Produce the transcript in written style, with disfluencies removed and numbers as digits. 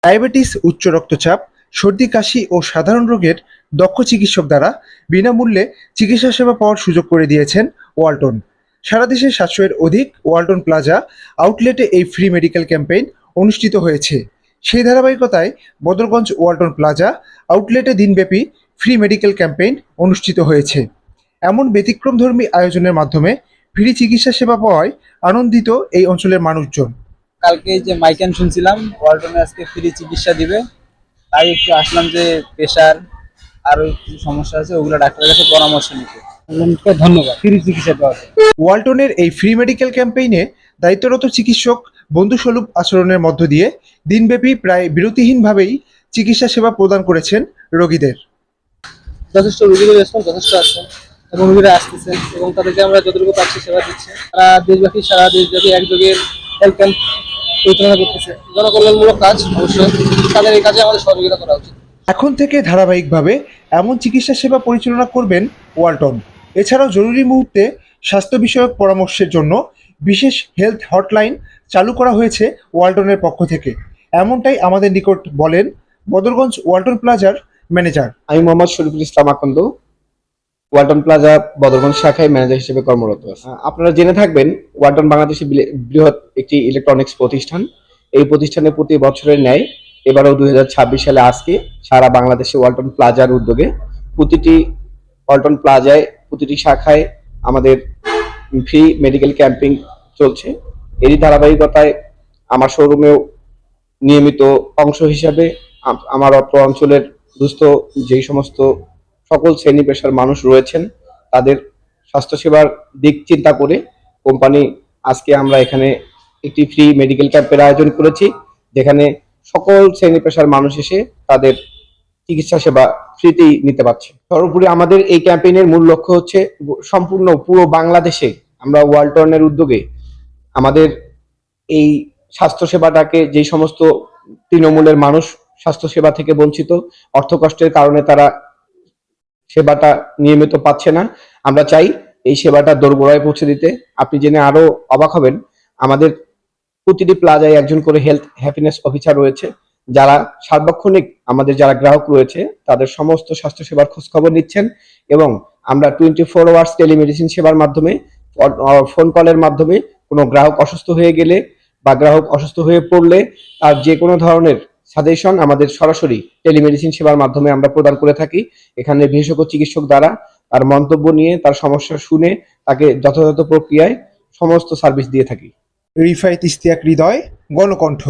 Diabetes, উচ্চ রক্তচাপ, সর্দি কাশি ও সাধারণ রোগের দক্ষ চিকিৎসক দ্বারা বিনামূল্যে চিকিৎসা সেবা পাওয়ার সুযোগ করে দিয়েছেন ওয়ালটন। সারা দেশে ৭০০-এর অধিক ওয়ালটন প্লাজা আউটলেটে এই ফ্রি মেডিকেল ক্যাম্পেইন অনুষ্ঠিত হয়েছে। সেই ধারাবাহিকতায় বদরগঞ্জ ওয়ালটন প্লাজা আউটলেটে দিনব্যাপী ফ্রি মেডিকেল ক্যাম্পেইন অনুষ্ঠিত হয়েছে। এমন ব্যতিক্রমধর্মী আয়োজনের মাধ্যমে ফ্রি চিকিৎসা সেবা পাওয়ায় আনন্দিত এই অঞ্চলের মানুষজন। কালকে যে মাইকেন শুনছিলাম ওয়ালটনে আজকে ফ্রি চিকিৎসা দিবে, তাই একটু আসলাম যে প্রেশার আরো কিছু সমস্যা আছে ওগুলো ডাক্তারের কাছে পরামর্শ নিতে। ধন্যবাদ ফ্রি চিকিৎসা দেওয়ার জন্য। ওয়ালটনের এই ফ্রি মেডিকেল ক্যাম্পেইনে দায়িত্বরত চিকিৎসক বন্ধুসুলভ আচরণের মধ্য দিয়ে দিনব্যাপী প্রায় বিরতিহীনভাবেই চিকিৎসা সেবা প্রদান করেছেন রোগীদের। যথেষ্ট রোগীদের রেসপন্স যথেষ্ট আছে এবং রোগীরা আসতেছে এবং তাদেরকে আমরা যতটুকু পাচ্ছি সেবা দিচ্ছি। তারা সারা দেশব্যাপী একযোগে হেলথ ক্যাম্প পরিচালনা করতেছে। জনকল্যাণমূলক কাজ, অবশ্যই তাদের এই কাজে আমাদের সহযোগিতা করা উচিত। এখন থেকে ধারাবাহিকভাবে এমন চিকিৎসা সেবা পরিচালনা করবেন ওয়ালটন। এছাড়াও জরুরি মুহূর্তে স্বাস্থ্য বিষয়ক পরামর্শের জন্য বিশেষ হেলথ হটলাইন চালু করা হয়েছে ওয়ালটনের পক্ষ থেকে। এমনটাই আমাদের নিকট বলেন বদরগঞ্জ ওয়ালটন প্লাজার ম্যানেজার। আমি মোহাম্মদ শরীফুল ইসলাম আকন্দ, ওয়ালটন প্লাজা বদরগঞ্জ শাখায় ম্যানেজার হিসেবে কর্মরত আছি। আপনারা জেনে থাকবেন ওয়ালটন বাংলাদেশের বৃহৎ একটি ইলেকট্রনিক্স প্রতিষ্ঠান। এই প্রতিষ্ঠানে প্রতি বছরের ন্যায় এবারও 2026 সালে আজকে সারা বাংলাদেশে ওয়ালটন প্লাজার উদ্যোগে প্রতিটি ওয়ালটন প্লাজায় প্রতিটি শাখায় আমাদের ফ্রি মেডিকেল ক্যাম্পিং চলছে। এরই ধারাবাহিকতায় আমার শোরুমেও নিয়মিত অংশ হিসাবে আমার অত্র অঞ্চলের দুস্থ যেই সমস্ত সকল শ্রেণী পেশার মানুষ রয়েছেন তাদের স্বাস্থ্যসেবার দিক চিন্তা করে কোম্পানি আজকে আমরা এখানে একটি ফ্রি মেডিকেল ক্যাম্পের আয়োজন করেছি, যেখানে সকল শ্রেণী পেশার মানুষ এসে তাদের চিকিৎসা সেবা ফ্রিতেই নিতে পারছে। সর্বোপরি আমাদের এই ক্যাম্পেইনের মূল লক্ষ্য হচ্ছে সম্পূর্ণ পুরো বাংলাদেশে আমরা ওয়ালটনের উদ্যোগে আমাদের এই স্বাস্থ্যসেবাটাকে যেই সমস্ত তৃণমূলের মানুষ স্বাস্থ্যসেবা থেকে বঞ্চিত, অর্থকষ্টের কারণে তারা সেবাটা নিয়মিত পাচ্ছে না, আমরা চাই এই সেবাটা দোরগোড়ায় পৌঁছে দিতে। আপনি জেনে আরো অবাক হবেন, আমাদের প্রতিটি প্লাজায় একজন করে হেলথ হ্যাপিনেস অফিসার রয়েছে, যারা সার্বক্ষণিক আমাদের যারা গ্রাহক রয়েছে তাদের সমস্ত স্বাস্থ্যসেবার খোঁজ খবর নিচ্ছেন এবং আমরা 24 আওয়ার্স টেলিমেডিসিন সেবার মাধ্যমে ফোন কলের মাধ্যমে কোনো গ্রাহক অসুস্থ হয়ে গেলে বা গ্রাহক অসুস্থ হয়ে পড়লে তার যে কোনো ধরনের সাজেশন আমাদের সরাসরি টেলিমেডিসিন সেবার মাধ্যমে আমরা প্রদান করে থাকি। এখানে বিশেষজ্ঞ চিকিৎসক দ্বারা তার মন্তব্য নিয়ে তার সমস্যা শুনে তাকে যথাযথ প্রক্রিয়ায় সমস্ত সার্ভিস দিয়ে থাকি। রিফায়েত ইশতিয়াক হৃদয়, গণকণ্ঠ।